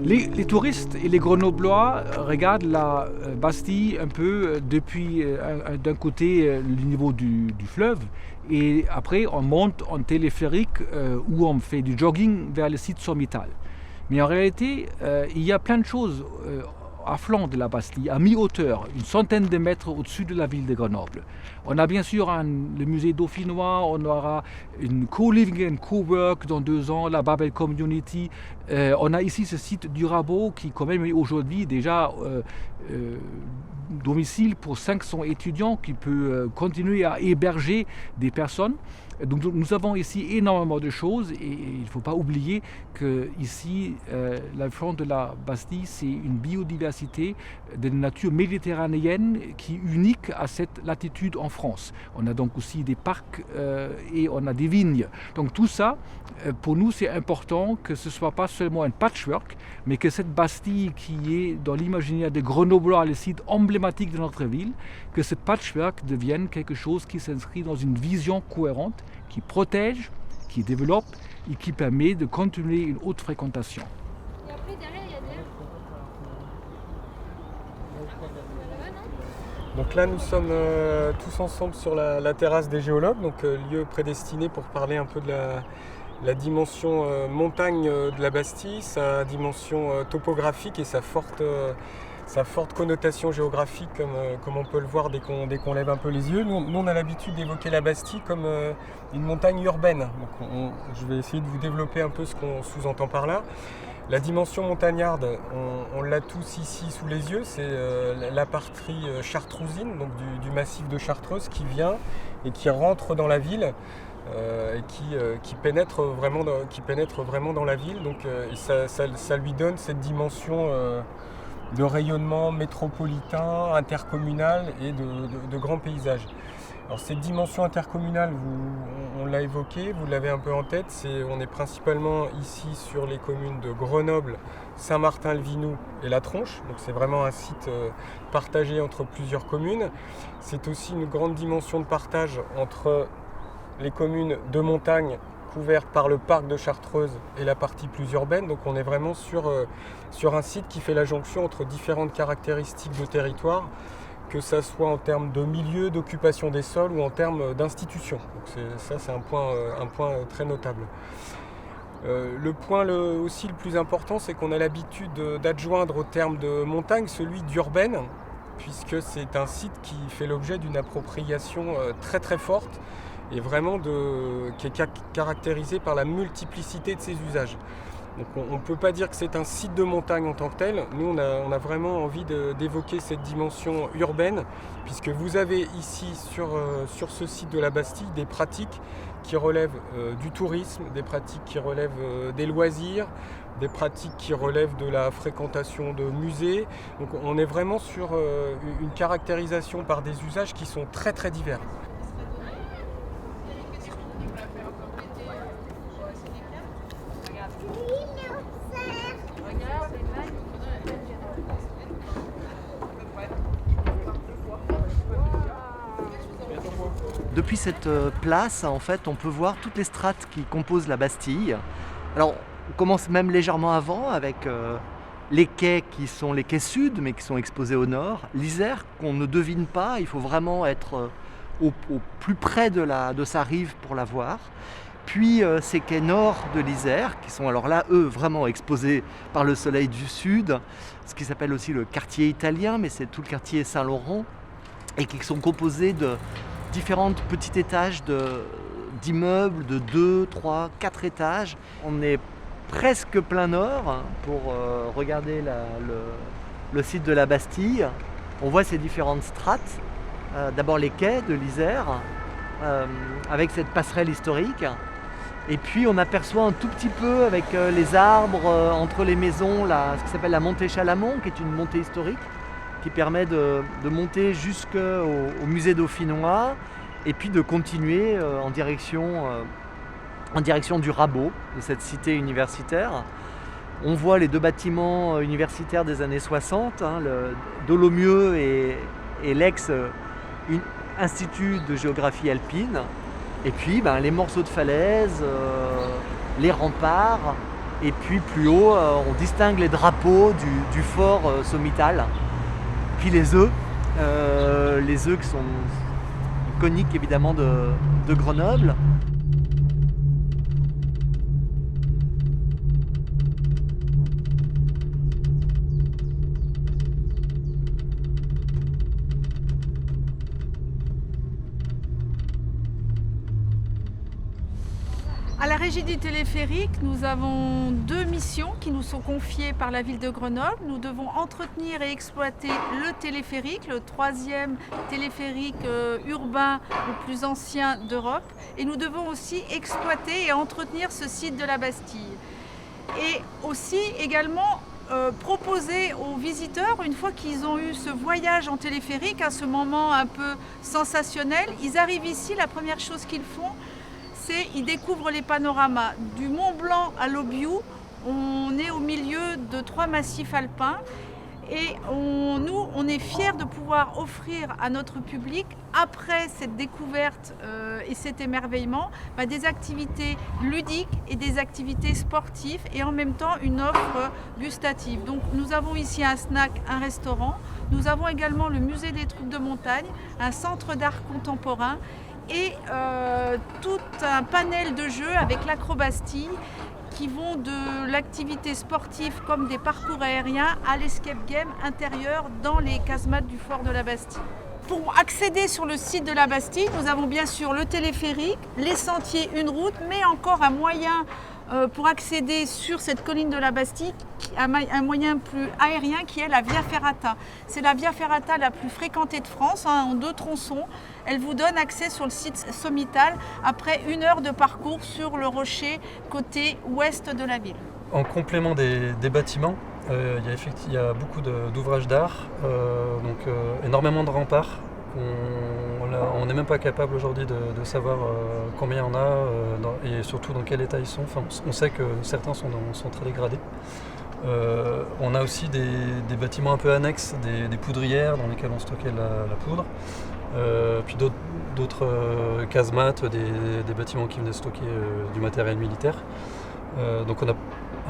Les touristes et les Grenoblois regardent la Bastille un peu depuis d'un côté le niveau du fleuve et après on monte en téléphérique où on fait du jogging vers le site sommital. Mais en réalité, il y a plein de choses à flanc de la Bastille, à mi-hauteur, une centaine de mètres au-dessus de la ville de Grenoble. On a bien sûr le musée dauphinois, on aura une co-living and co-work dans 2 ans, la Babel Community. On a ici ce site du Rabot qui quand même est aujourd'hui déjà domicile pour 500 étudiants qui peut continuer à héberger des personnes. Donc nous avons ici énormément de choses et il ne faut pas oublier que ici, la flanc de la Bastille, c'est une biodiversité de nature méditerranéenne qui est unique à cette latitude en France. On a donc aussi des parcs et on a des vignes. Donc tout ça, pour nous, c'est important que ce ne soit pas seulement un patchwork, mais que cette Bastille qui est dans l'imaginaire des Grenoblois, le site emblématique de notre ville, que ce patchwork devienne quelque chose qui s'inscrit dans une vision cohérente, qui protège, qui développe et qui permet de continuer une haute fréquentation. Et après, derrière, il y a de l'air. Donc là, nous sommes tous ensemble sur la terrasse des géologues, donc lieu prédestiné pour parler un peu de la dimension montagne de la Bastille, sa dimension topographique et sa forte connotation géographique, comme on peut le voir dès qu'on lève un peu les yeux. Nous on a l'habitude d'évoquer la Bastille comme une montagne urbaine. Donc je vais essayer de vous développer un peu ce qu'on sous-entend par là. La dimension montagnarde, on l'a tous ici sous les yeux, c'est la partie chartrousine, donc du massif de Chartreuse qui vient et qui rentre dans la ville. Et qui pénètre vraiment dans la ville. Donc ça lui donne cette dimension de rayonnement métropolitain, intercommunal et de grands paysages. Alors cette dimension intercommunale, on l'a évoqué, vous l'avez un peu en tête, on est principalement ici sur les communes de Grenoble, Saint-Martin-le-Vinoux et La Tronche. Donc c'est vraiment un site partagé entre plusieurs communes. C'est aussi une grande dimension de partage entre les communes de montagne couvertes par le parc de Chartreuse et la partie plus urbaine. Donc on est vraiment sur un site qui fait la jonction entre différentes caractéristiques de territoire, que ça soit en termes de milieu, d'occupation des sols ou en termes d'institutions. Donc c'est un point très notable. Le point aussi le plus important, c'est qu'on a l'habitude d'adjoindre au terme de montagne celui d'urbaine, puisque c'est un site qui fait l'objet d'une appropriation très très forte et vraiment qui est caractérisé par la multiplicité de ses usages. Donc on ne peut pas dire que c'est un site de montagne en tant que tel. Nous, on a vraiment envie d'évoquer cette dimension urbaine, puisque vous avez ici, sur ce site de la Bastille, des pratiques qui relèvent du tourisme, des pratiques qui relèvent des loisirs, des pratiques qui relèvent de la fréquentation de musées. Donc on est vraiment sur une caractérisation par des usages qui sont très très divers. Depuis cette place, en fait, on peut voir toutes les strates qui composent la Bastille. Alors, on commence même légèrement avant avec les quais qui sont les quais sud, mais qui sont exposés au nord. L'Isère, qu'on ne devine pas, il faut vraiment être au plus près de sa rive pour la voir. Puis ces quais nord de l'Isère, qui sont alors là, eux, vraiment exposés par le soleil du sud, ce qui s'appelle aussi le quartier italien, mais c'est tout le quartier Saint-Laurent, et qui sont composés de différents petits étages d'immeubles de 2, 3, 4 étages. On est presque plein nord pour regarder le site de la Bastille. On voit ces différentes strates. D'abord les quais de l'Isère, avec cette passerelle historique. Et puis on aperçoit un tout petit peu avec les arbres entre les maisons, ce qui s'appelle la montée Chalamont, qui est une montée historique, qui permet de monter jusqu'au musée dauphinois et puis de continuer en direction du Rabot, de cette cité universitaire. On voit les 2 bâtiments universitaires des années 60, le Dolomieu et l'ex-institut de géographie alpine. Et puis les morceaux de falaise, les remparts, Et puis plus haut, on distingue les drapeaux du fort sommital. Puis les œufs qui sont iconiques évidemment de Grenoble. À la régie du téléphérique, nous avons 2 missions qui nous sont confiées par la ville de Grenoble. Nous devons entretenir et exploiter le téléphérique, le 3e téléphérique urbain le plus ancien d'Europe. Et nous devons aussi exploiter et entretenir ce site de la Bastille. Et aussi également proposer aux visiteurs, une fois qu'ils ont eu ce voyage en téléphérique, à ce moment un peu sensationnel, ils arrivent ici, la première chose qu'ils font, ils découvrent les panoramas. Du Mont Blanc à l'Aubiou, on est au milieu de 3 massifs alpins et on est fiers de pouvoir offrir à notre public, après cette découverte et cet émerveillement, des activités ludiques et des activités sportives et en même temps une offre gustative. Donc nous avons ici un snack, un restaurant, nous avons également le musée des trucs de montagne, un centre d'art contemporain et tout un panel de jeux avec l'Acrobastille qui vont de l'activité sportive comme des parcours aériens à l'escape game intérieur dans les casemates du fort de la Bastille. Pour accéder sur le site de la Bastille, nous avons bien sûr le téléphérique, les sentiers, une route, mais encore un moyen pour accéder sur cette colline de la Bastille, un moyen plus aérien qui est la Via Ferrata. C'est la Via Ferrata la plus fréquentée de France, en 2 tronçons. Elle vous donne accès sur le site sommital après 1 heure de parcours sur le rocher côté ouest de la ville. En complément des bâtiments, il y a beaucoup d'ouvrages d'art, énormément de remparts. On n'est même pas capable aujourd'hui de savoir combien il y en a et surtout dans quel état ils sont. Enfin, on sait que certains sont très dégradés. On a aussi des bâtiments un peu annexes, des poudrières dans lesquelles on stockait la poudre. Puis d'autres casemates, des bâtiments qui venaient stocker du matériel militaire. Donc on a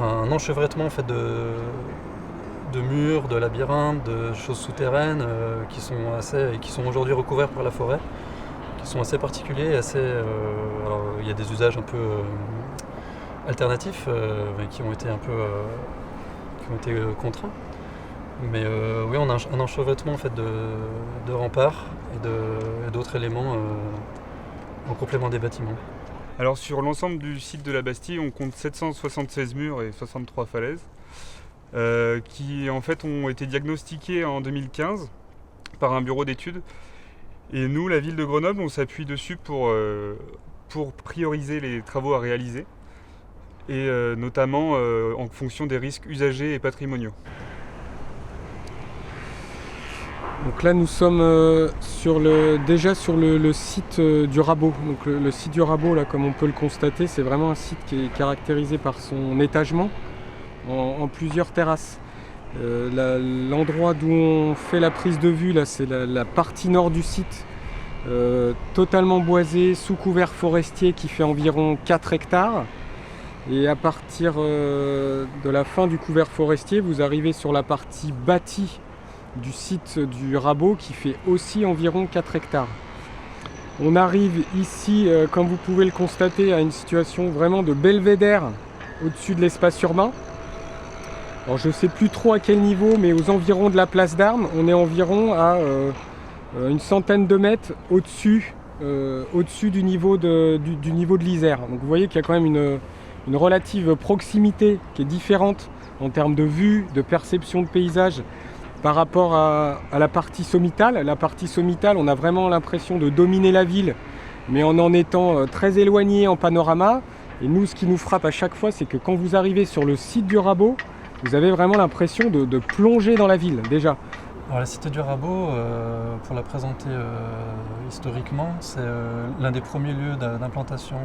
un enchevêtrement en fait, de murs, de labyrinthes, de choses souterraines qui sont aujourd'hui recouverts par la forêt, qui sont assez particuliers, alors il y a des usages un peu alternatifs qui ont été contraints. Mais oui, on a un enchevêtrement en fait, de remparts et d'autres éléments en complément des bâtiments. Alors sur l'ensemble du site de la Bastille, on compte 776 murs et 63 falaises qui en fait ont été diagnostiqués en 2015 par un bureau d'études. Et nous, la ville de Grenoble, on s'appuie dessus pour prioriser les travaux à réaliser et notamment en fonction des risques usagers et patrimoniaux. Donc là nous sommes déjà sur le site du Rabot. Donc le site du Rabot, là, comme on peut le constater, c'est vraiment un site qui est caractérisé par son étagement en plusieurs terrasses. L'endroit d'où on fait la prise de vue, là, c'est la partie nord du site, totalement boisée, sous couvert forestier qui fait environ 4 hectares. Et à partir de la fin du couvert forestier, vous arrivez sur la partie bâtie du site du Rabot qui fait aussi environ 4 hectares. On arrive ici, comme vous pouvez le constater, à une situation vraiment de belvédère au-dessus de l'espace urbain. Alors je ne sais plus trop à quel niveau, mais aux environs de la place d'Armes, on est environ à une centaine de mètres au-dessus du niveau de l'Isère. Donc vous voyez qu'il y a quand même une relative proximité qui est différente en termes de vue, de perception de paysage par rapport à la partie sommitale. La partie sommitale, on a vraiment l'impression de dominer la ville, mais en étant très éloigné en panorama. Et nous, ce qui nous frappe à chaque fois, c'est que quand vous arrivez sur le site du Rabot, vous avez vraiment l'impression de plonger dans la ville, déjà. Alors la cité du Rabot, pour la présenter historiquement, c'est l'un des premiers lieux d'implantation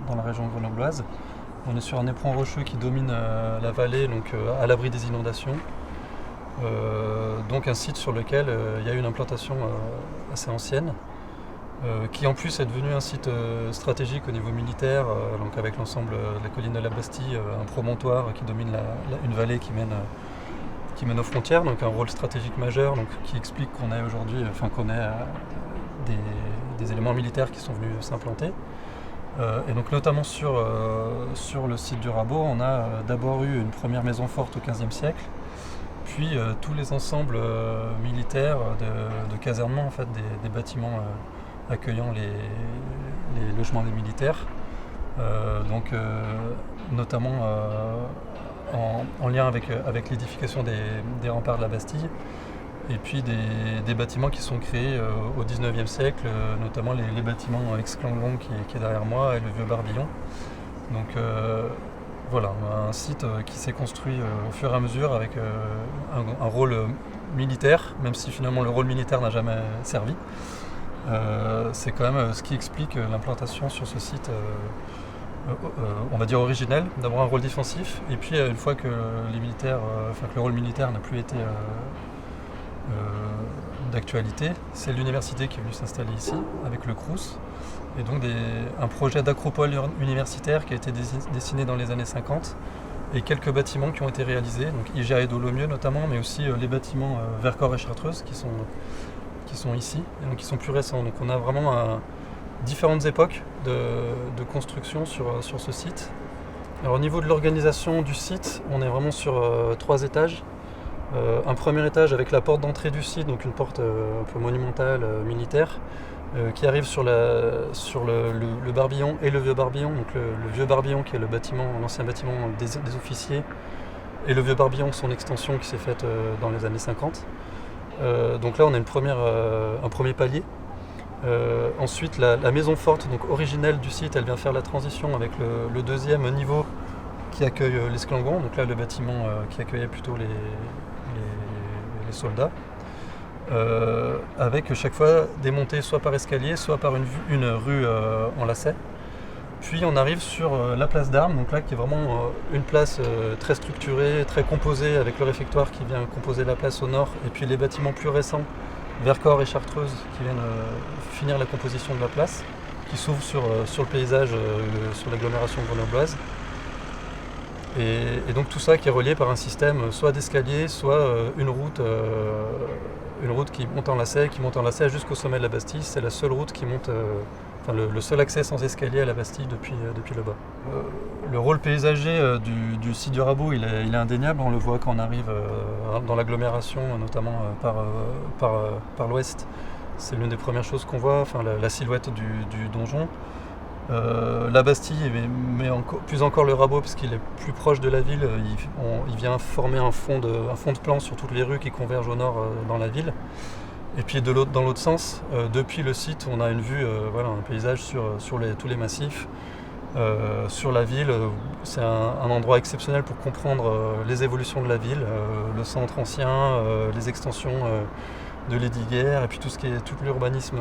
dans la région grenobloise. On est sur un éperon rocheux qui domine la vallée, donc à l'abri des inondations. Donc un site sur lequel il y a eu une implantation assez ancienne. qui en plus est devenu un site stratégique au niveau militaire, donc avec l'ensemble de la colline de la Bastille, un promontoire qui domine une vallée qui mène aux frontières, donc un rôle stratégique majeur, donc qui explique qu'on ait aujourd'hui, des éléments militaires qui sont venus s'implanter. Et donc notamment sur le site du Rabot, on a d'abord eu une première maison forte au XVe siècle, puis tous les ensembles militaires de casernement, en fait, des bâtiments accueillant les logements des militaires, notamment en lien avec l'édification des remparts de la Bastille, et puis des bâtiments qui sont créés au XIXe siècle, notamment les bâtiments ex-Clangon qui est derrière moi et le vieux Barbillon. Donc voilà, un site qui s'est construit au fur et à mesure avec un rôle militaire, même si finalement le rôle militaire n'a jamais servi. C'est quand même ce qui explique l'implantation sur ce site, on va dire originel, d'abord un rôle défensif, et puis une fois que que le rôle militaire n'a plus été d'actualité, c'est l'université qui est venue s'installer ici avec le Crous, et donc un projet d'acropole universitaire qui a été dessiné dans les années 50, et quelques bâtiments qui ont été réalisés, donc IGA et Dolomieu notamment, mais aussi les bâtiments Vercors et Chartreuse qui sont ici, et donc qui sont plus récents. Donc on a vraiment différentes époques de construction sur ce site. Alors au niveau de l'organisation du site, on est vraiment sur 3 étages. Un premier étage avec la porte d'entrée du site, donc une porte un peu monumentale, militaire, qui arrive sur le Barbillon et le vieux Barbillon. Donc le vieux Barbillon qui est l'ancien bâtiment des officiers, et le vieux Barbillon, son extension qui s'est faite dans les années 50. Donc là on a un premier palier. Ensuite la maison forte, donc originelle du site, elle vient faire la transition avec le deuxième niveau qui accueille l'Esclangon, donc là le bâtiment qui accueillait plutôt les soldats, avec chaque fois des montées soit par escalier, soit par une rue en lacet. Puis on arrive sur la place d'Armes, donc là qui est vraiment une place très structurée, très composée, avec le réfectoire qui vient composer la place au nord, et puis les bâtiments plus récents, Vercors et Chartreuse, qui viennent finir la composition de la place, qui s'ouvre sur le paysage, sur l'agglomération grenobloise. Et donc tout ça qui est relié par un système soit d'escalier, soit une route qui monte en lacet jusqu'au sommet de la Bastille. C'est la seule route qui monte, le seul accès sans escalier à la Bastille depuis le bas. Le rôle paysager du site du Rabot, il est indéniable. On le voit quand on arrive dans l'agglomération, notamment par l'ouest. C'est l'une des premières choses qu'on voit, la silhouette du donjon. La Bastille, mais plus encore le Rabot, parce qu'il est plus proche de la ville, il vient former un fond de plan sur toutes les rues qui convergent au nord dans la ville. Et puis dans l'autre sens, depuis le site, on a une vue, un paysage sur tous les massifs, sur la ville. C'est un endroit exceptionnel pour comprendre les évolutions de la ville, le centre ancien, les extensions de Lesdiguières, et puis tout l'urbanisme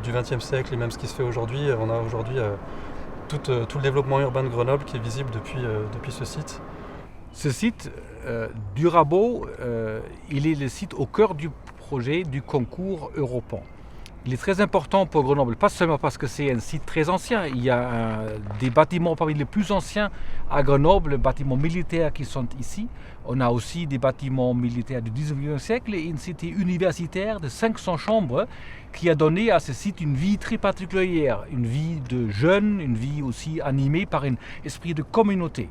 du XXe siècle, et même ce qui se fait aujourd'hui. On a aujourd'hui tout le développement urbain de Grenoble qui est visible depuis ce site. Ce site du Rabot, il est le site au cœur du projet du concours Europan. Il est très important pour Grenoble, pas seulement parce que c'est un site très ancien. Il y a des bâtiments parmi les plus anciens à Grenoble, les bâtiments militaires qui sont ici. On a aussi des bâtiments militaires du XIXe siècle et une cité universitaire de 500 chambres qui a donné à ce site une vie très particulière, une vie de jeunes, une vie aussi animée par un esprit de communauté.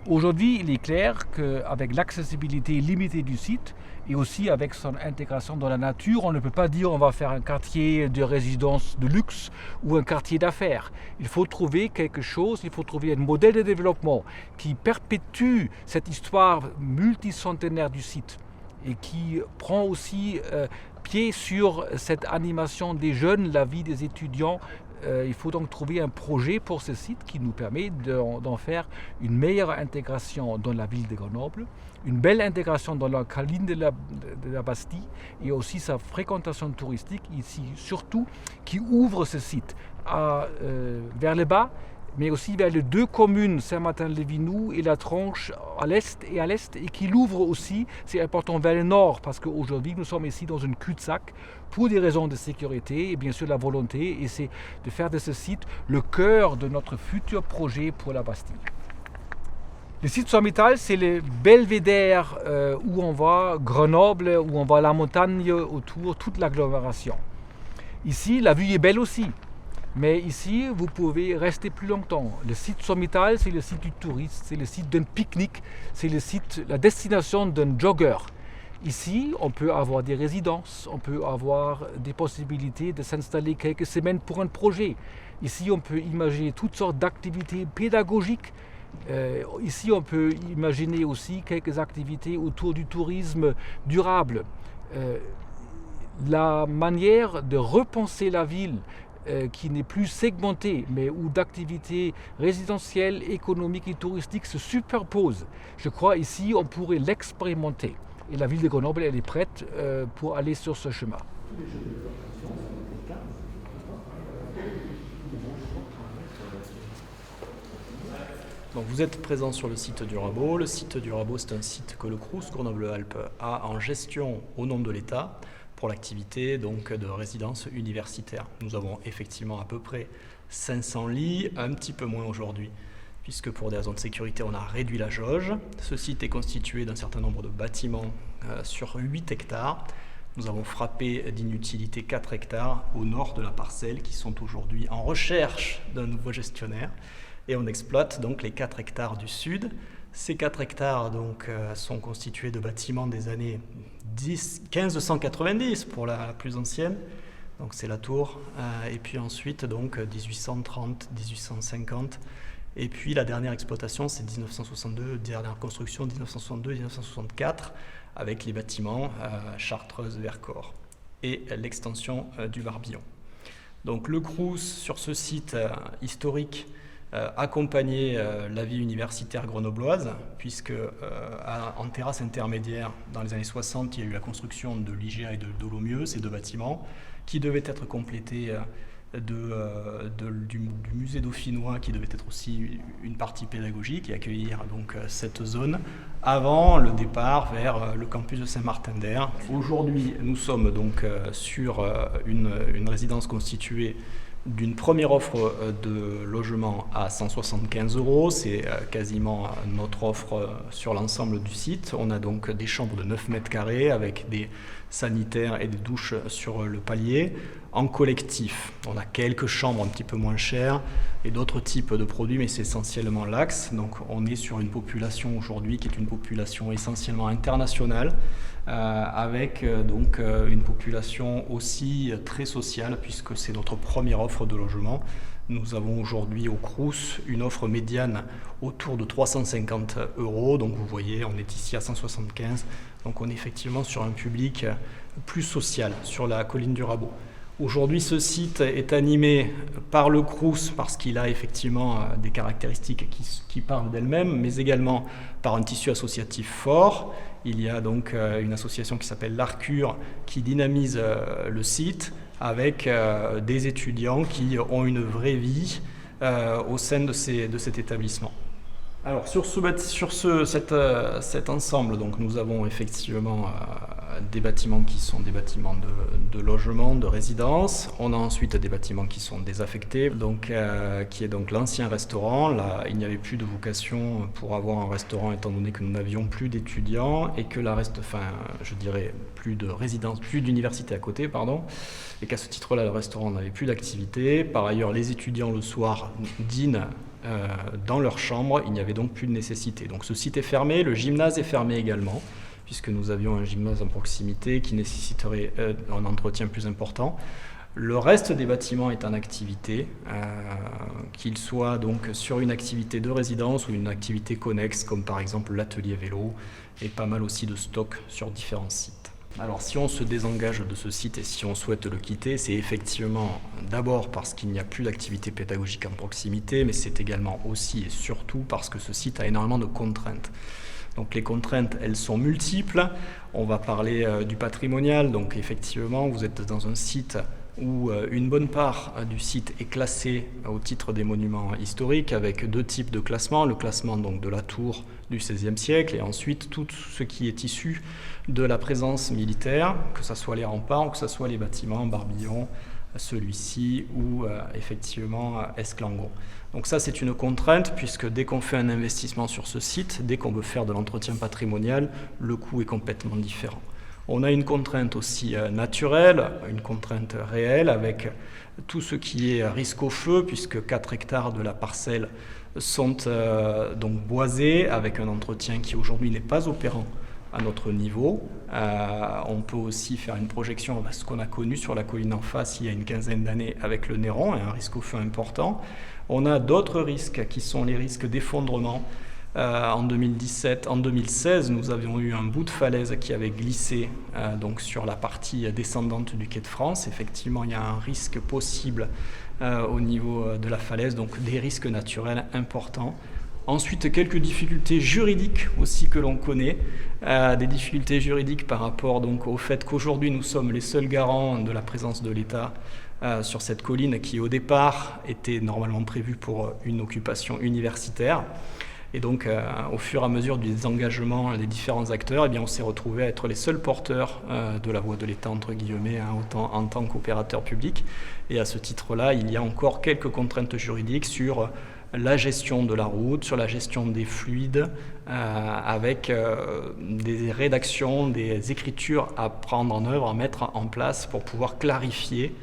Aujourd'hui, il est clair qu'avec l'accessibilité limitée du site et aussi avec son intégration dans la nature, on ne peut pas dire on va faire un quartier de résidence de luxe ou un quartier d'affaires. Il faut trouver quelque chose, il faut trouver un modèle de développement qui perpétue cette histoire multicentenaire du site et qui prend aussi pied sur cette animation des jeunes, la vie des étudiants. Il faut donc trouver un projet pour ce site qui nous permet d'en faire une meilleure intégration dans la ville de Grenoble, une belle intégration dans la colline de la Bastille et aussi sa fréquentation touristique ici, surtout qui ouvre ce site vers le bas, mais aussi vers les deux communes, Saint-Martin-le-Vinoux et La Tranche à l'est, et qui l'ouvre aussi, c'est important, vers le nord, parce qu'aujourd'hui nous sommes ici dans une cul-de-sac pour des raisons de sécurité et bien sûr la volonté, et c'est de faire de ce site le cœur de notre futur projet pour la Bastille. Le site sommital, c'est le belvédère où on voit Grenoble, où on voit la montagne autour, toute l'agglomération. Ici, la vue est belle aussi. Mais ici, vous pouvez rester plus longtemps. Le site sommital, c'est le site du touriste, c'est le site d'un pique-nique, c'est le site, la destination d'un jogger. Ici, on peut avoir des résidences, on peut avoir des possibilités de s'installer quelques semaines pour un projet. Ici, on peut imaginer toutes sortes d'activités pédagogiques. Ici, on peut imaginer aussi quelques activités autour du tourisme durable. La manière de repenser la ville, qui n'est plus segmentée, mais où d'activités résidentielles, économiques et touristiques se superposent. Je crois ici, on pourrait l'expérimenter. Et la ville de Grenoble, elle est prête pour aller sur ce chemin. Donc vous êtes présent sur le site du Rabot. Le site du Rabot, c'est un site que le Crous Grenoble-Alpes a en gestion au nom de l'État pour l'activité donc de résidence universitaire. Nous avons effectivement à peu près 500 lits, un petit peu moins aujourd'hui, puisque pour des raisons de sécurité, on a réduit la jauge. Ce site est constitué d'un certain nombre de bâtiments sur 8 hectares. Nous avons frappé d'inutilité 4 hectares au nord de la parcelle qui sont aujourd'hui en recherche d'un nouveau gestionnaire. Et on exploite donc les 4 hectares du sud. Ces 4 hectares donc, sont constitués de bâtiments des années 1590 pour la plus ancienne, donc c'est la tour, et puis ensuite donc 1830, 1850, et puis la dernière exploitation c'est 1962, dernière construction 1962-1964, avec les bâtiments Chartreuse-Vercors et l'extension du Barbillon. Donc le Crous sur ce site historique accompagner la vie universitaire grenobloise, puisque en terrasse intermédiaire, dans les années 60, il y a eu la construction de l'IGA et de Dolomieu, ces deux bâtiments, qui devaient être complétés du musée dauphinois, qui devait être aussi une partie pédagogique et accueillir donc cette zone avant le départ vers le campus de Saint-Martin-d'Air. Aujourd'hui, nous sommes donc sur une résidence constituée d'une première offre de logement à 175 €, c'est quasiment notre offre sur l'ensemble du site. On a donc des chambres de 9 mètres carrés avec des sanitaires et des douches sur le palier. En collectif, on a quelques chambres un petit peu moins chères et d'autres types de produits, mais c'est essentiellement l'axe. Donc on est sur une population aujourd'hui qui est une population essentiellement internationale, avec donc une population aussi très sociale, puisque c'est notre première offre de logement. Nous avons aujourd'hui au Crous une offre médiane autour de 350 €, donc vous voyez, on est ici à 175, donc on est effectivement sur un public plus social, sur la colline du Rabot. Aujourd'hui, ce site est animé par le Crous parce qu'il a effectivement des caractéristiques qui parlent d'elles-mêmes, mais également par un tissu associatif fort. Il y a donc une association qui s'appelle l'Arcure qui dynamise le site avec des étudiants qui ont une vraie vie au sein de cet établissement. Alors sur cet ensemble, donc, nous avons effectivement des bâtiments qui sont des bâtiments de logement, de résidence. On a ensuite des bâtiments qui sont désaffectés, donc, qui est donc l'ancien restaurant. Là, il n'y avait plus de vocation pour avoir un restaurant étant donné que nous n'avions plus d'étudiants et que plus de résidence, plus d'université à côté, pardon. Et qu'à ce titre-là, le restaurant n'avait plus d'activité. Par ailleurs, les étudiants le soir dînent dans leur chambre, il n'y avait donc plus de nécessité. Donc ce site est fermé, le gymnase est fermé également, puisque nous avions un gymnase en proximité qui nécessiterait un entretien plus important. Le reste des bâtiments est en activité, qu'il soit donc sur une activité de résidence ou une activité connexe, comme par exemple l'atelier vélo, et pas mal aussi de stocks sur différents sites. Alors si on se désengage de ce site et si on souhaite le quitter, c'est effectivement d'abord parce qu'il n'y a plus d'activité pédagogique en proximité, mais c'est également aussi et surtout parce que ce site a énormément de contraintes. Donc les contraintes, elles sont multiples. On va parler du patrimonial. Donc effectivement, vous êtes dans un site où une bonne part du site est classée au titre des monuments historiques avec 2 types de classements, le classement donc de la tour du XVIe siècle et ensuite tout ce qui est issu de la présence militaire, que ce soit les remparts ou que ce soit les bâtiments, Barbillon, celui-ci ou effectivement Esclangon. Donc ça c'est une contrainte puisque dès qu'on fait un investissement sur ce site, dès qu'on veut faire de l'entretien patrimonial, le coût est complètement différent. On a une contrainte aussi naturelle, une contrainte réelle avec tout ce qui est risque au feu, puisque 4 hectares de la parcelle sont donc boisés, avec un entretien qui aujourd'hui n'est pas opérant à notre niveau. On peut aussi faire une projection à ce qu'on a connu sur la colline en face il y a une quinzaine d'années avec le Néron, et un risque au feu important. On a d'autres risques qui sont les risques d'effondrement. En 2016, nous avions eu un bout de falaise qui avait glissé donc sur la partie descendante du quai de France. Effectivement, il y a un risque possible au niveau de la falaise, donc des risques naturels importants. Ensuite, quelques difficultés juridiques aussi que l'on connaît, des difficultés juridiques par rapport donc, au fait qu'aujourd'hui nous sommes les seuls garants de la présence de l'État sur cette colline qui au départ était normalement prévue pour une occupation universitaire. Et donc, au fur et à mesure du désengagement des différents acteurs, eh bien, on s'est retrouvé à être les seuls porteurs de la voix de l'État, entre guillemets, autant en tant qu'opérateur public. Et à ce titre-là, il y a encore quelques contraintes juridiques sur la gestion de la route, sur la gestion des fluides, avec des rédactions, des écritures à prendre en œuvre, à mettre en place pour pouvoir clarifier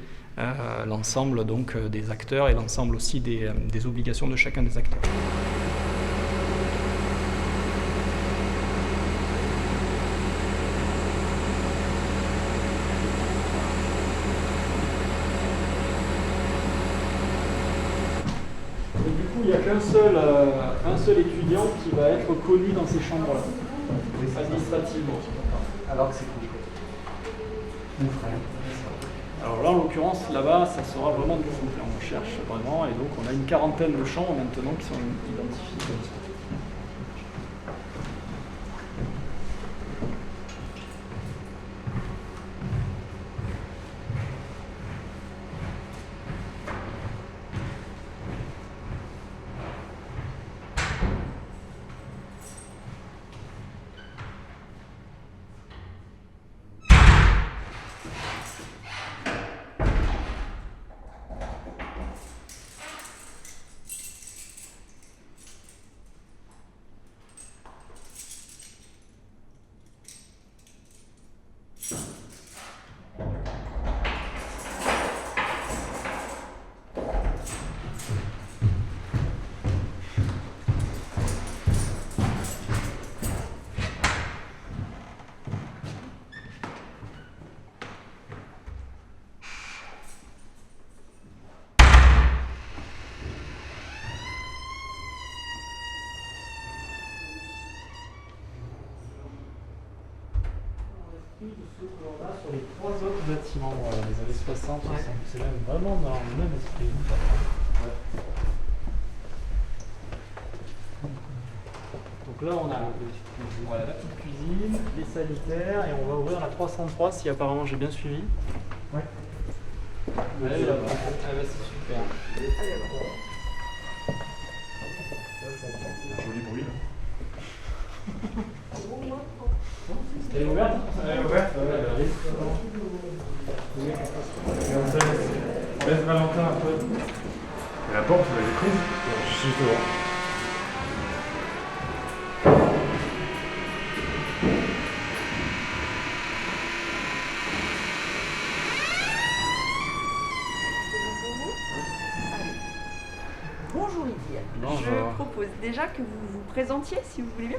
l'ensemble donc, des acteurs et l'ensemble aussi des obligations de chacun des acteurs. Il n'y a qu'un seul étudiant qui va être connu dans ces chambres-là, administrativement. Alors que c'est cool. Mon frère. Alors là, en l'occurrence, là-bas, ça sera vraiment du souple. On cherche vraiment, et donc on a une quarantaine de chambres maintenant qui sont identifiées comme ça. De ce plan-là sur les 3 autres bâtiments des années 60, c'est même vraiment dans le même esprit. Ouais. Donc là on a la petite cuisine, les sanitaires et on va ouvrir la 303 si apparemment j'ai bien suivi. Ouais. Allez là-bas. Ah bah c'est super. Joli bruit. Elle est ouverte? Elle est ouverte. Laisse Valentin un peu. Et la porte, vous l'avez prise? Justement. Bonjour Lydia. Bonjour. Je propose déjà que vous vous présentiez si vous voulez bien.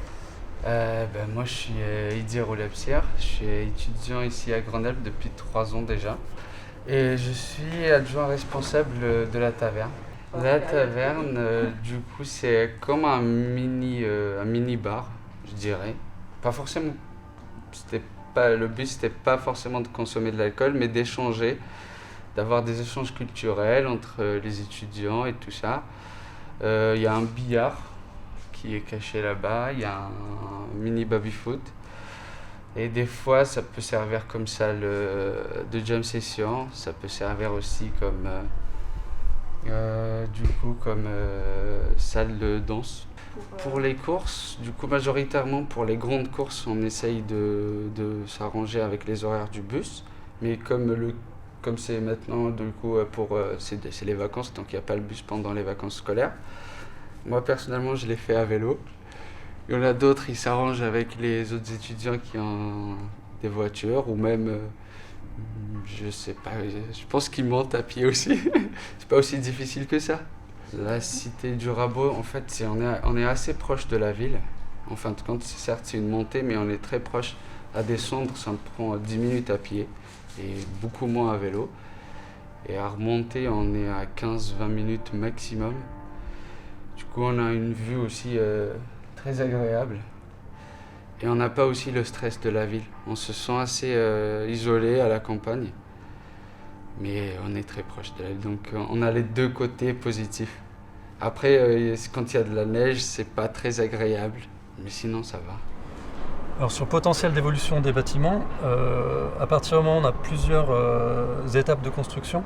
Moi je suis Idir Oulabsir, je suis étudiant ici à Grenoble depuis 3 ans déjà et je suis adjoint responsable de la taverne. La taverne, du coup, c'est comme un mini bar, je dirais. Pas forcément, le but c'était pas forcément de consommer de l'alcool, mais d'échanger, d'avoir des échanges culturels entre les étudiants et tout ça. Il y a un billard qui est caché là-bas, il y a un mini baby-foot. Et des fois, ça peut servir comme salle de jam session, ça peut servir aussi comme, salle de danse. Pour les courses, du coup, majoritairement pour les grandes courses, on essaye de s'arranger avec les horaires du bus. Mais comme c'est maintenant, du coup, c'est les vacances, donc il n'y a pas le bus pendant les vacances scolaires. Moi, personnellement, je l'ai fait à vélo. Il y en a d'autres, ils s'arrangent avec les autres étudiants qui ont des voitures ou même, je sais pas, je pense qu'ils montent à pied aussi. C'est pas aussi difficile que ça. La cité du Rabot, en fait, on est assez proche de la ville. En fin de compte, certes, c'est une montée, mais on est très proche. À descendre, ça me prend 10 minutes à pied et beaucoup moins à vélo. Et à remonter, on est à 15-20 minutes maximum. Du coup, on a une vue aussi très agréable. Et on n'a pas aussi le stress de la ville. On se sent assez isolé à la campagne. Mais on est très proche de la ville. Donc on a les deux côtés positifs. Après, quand il y a de la neige, c'est pas très agréable. Mais sinon, ça va. Alors sur le potentiel d'évolution des bâtiments, à partir du moment où on a plusieurs étapes de construction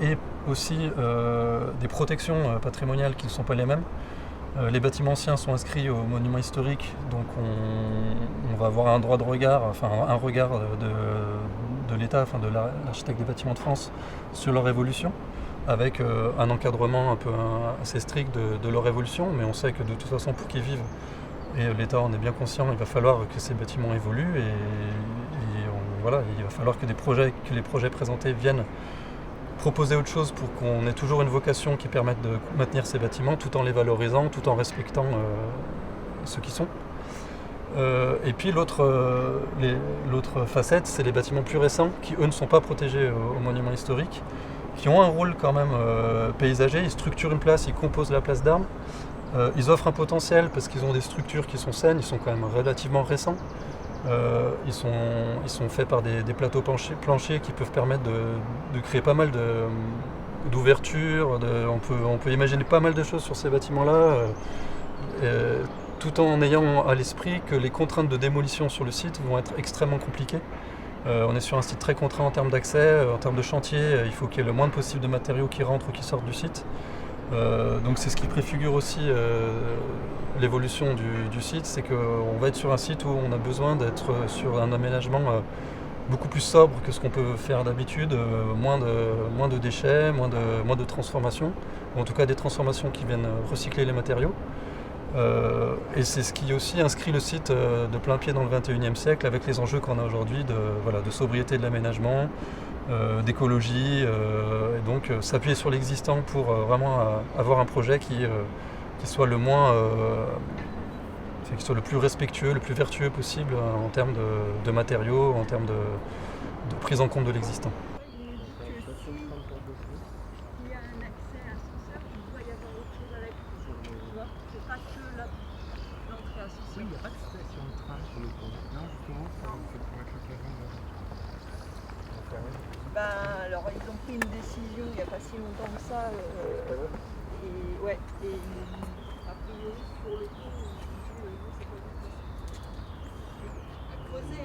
et aussi des protections patrimoniales qui ne sont pas les mêmes. Les bâtiments anciens sont inscrits aux monuments historiques, donc on va avoir un droit de regard, enfin un regard de l'État, enfin de l'architecte des bâtiments de France sur leur évolution, avec un encadrement un peu assez strict de leur évolution, mais on sait que de toute façon pour qu'ils vivent, et l'État en est bien conscient, il va falloir que ces bâtiments évoluent il va falloir que les projets présentés viennent proposer autre chose pour qu'on ait toujours une vocation qui permette de maintenir ces bâtiments tout en les valorisant, tout en respectant ceux qui sont. Et puis l'autre facette, c'est les bâtiments plus récents qui, eux, ne sont pas protégés aux monuments historiques, qui ont un rôle quand même paysager. Ils structurent une place, ils composent la place d'Armes. Ils offrent un potentiel parce qu'ils ont des structures qui sont saines, ils sont quand même relativement récents. Ils sont faits par des plateaux planchers qui peuvent permettre de créer pas mal d'ouvertures. On peut imaginer pas mal de choses sur ces bâtiments-là, tout en ayant à l'esprit que les contraintes de démolition sur le site vont être extrêmement compliquées. On est sur un site très contraint en termes d'accès, en termes de chantier. Il faut qu'il y ait le moins possible de matériaux qui rentrent ou qui sortent du site. Donc c'est ce qui préfigure aussi l'évolution du site, c'est qu'on va être sur un site où on a besoin d'être sur un aménagement beaucoup plus sobre que ce qu'on peut faire d'habitude, moins de déchets, moins de transformations, ou en tout cas des transformations qui viennent recycler les matériaux. Et c'est ce qui aussi inscrit le site de plein pied dans le XXIe siècle avec les enjeux qu'on a aujourd'hui de sobriété de l'aménagement, d'écologie, et donc s'appuyer sur l'existant pour vraiment avoir un projet qui soit le plus respectueux, le plus vertueux possible en termes de matériaux, en termes de prise en compte de l'existant. Alors ils ont pris une décision il n'y a pas si longtemps que ça et a priori sur le coup c'est pas creuser